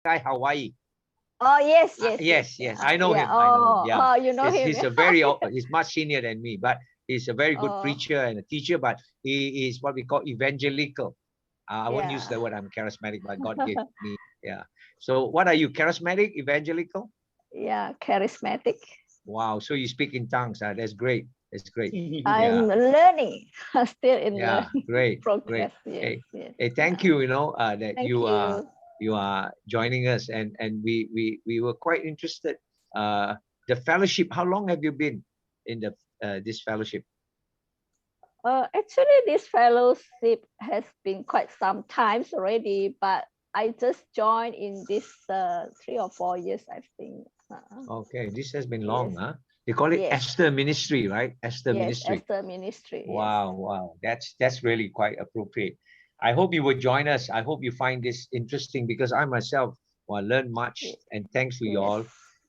guy Hawaii. Oh, yes, yes, yes. I know him. Oh, I know him. Yeah. you know him. He's he's much senior than me, but he's a very good preacher and a teacher. But he is what we call evangelical. I won't use the word I'm charismatic, but God gave me. Yeah. So what are you? Charismatic, evangelical? Yeah, charismatic. Wow. So you speak in tongues. That's great. That's great. I'm learning. Still in learning great. progress. Great. Yes. Hey, thank you. You know that Thank you you. are joining us, and we were quite interested. The fellowship. How long have you been in the this fellowship? Actually, this fellowship has been quite some times already, but I just joined in this 3 or 4 years, I think. Okay, this has been long, huh? They call it Esther Ministry, right? Esther Ministry. Esther Ministry. Wow. That's really quite appropriate. I hope you will join us. I hope you find this interesting, because I myself will learn much, and thanks to you all.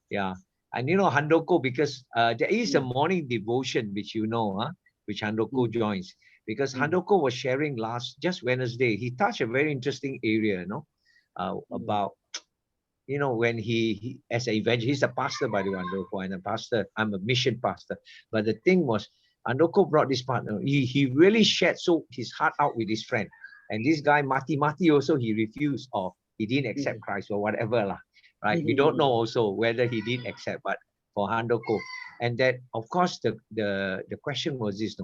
Yeah. And you know, Handoko, because there is a morning devotion which you know, which Handoko joins, because Handoko was sharing just Wednesday. He touched a very interesting area, about, when he as an evangelist, he's a pastor, by the way, Andoko, and a pastor. I'm a mission pastor. But the thing was, Andoko brought this partner. He really shared his heart out with his friend. And this guy, Mati also, he refused, or he didn't accept Christ, or whatever, lah. Right? We don't know also whether he didn't accept, but for Handoko. And that, of course, the question was this,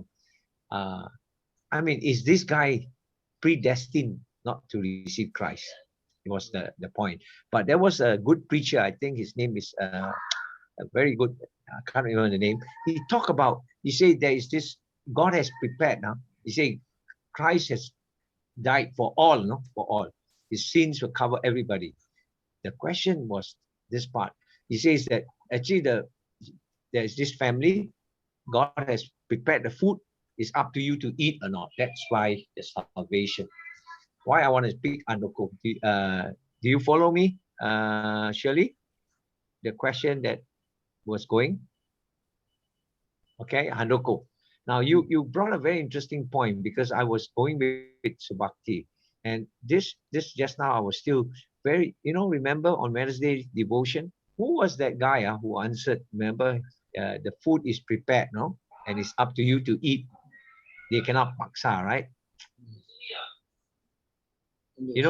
I mean, is this guy predestined not to receive Christ? It was the point. But there was a good preacher, I think his name is a very good, I can't remember the name. He talked about, he said there is this, God has prepared now. He said Christ has died for all, for all. His sins will cover everybody. The question was this part. He says that actually there's this family, God has prepared the food, it's up to you to eat or not. That's why the salvation. Why I want to speak Andoko. Do you follow me, Shirley? The question that was going. Okay, Handoko. Now you brought a very interesting point, because I was going with Subakti, and this just now I was still very, remember on Wednesday devotion, who was that guy who answered? Remember, the food is prepared, no, and it's up to you to eat. They cannot paksa, right?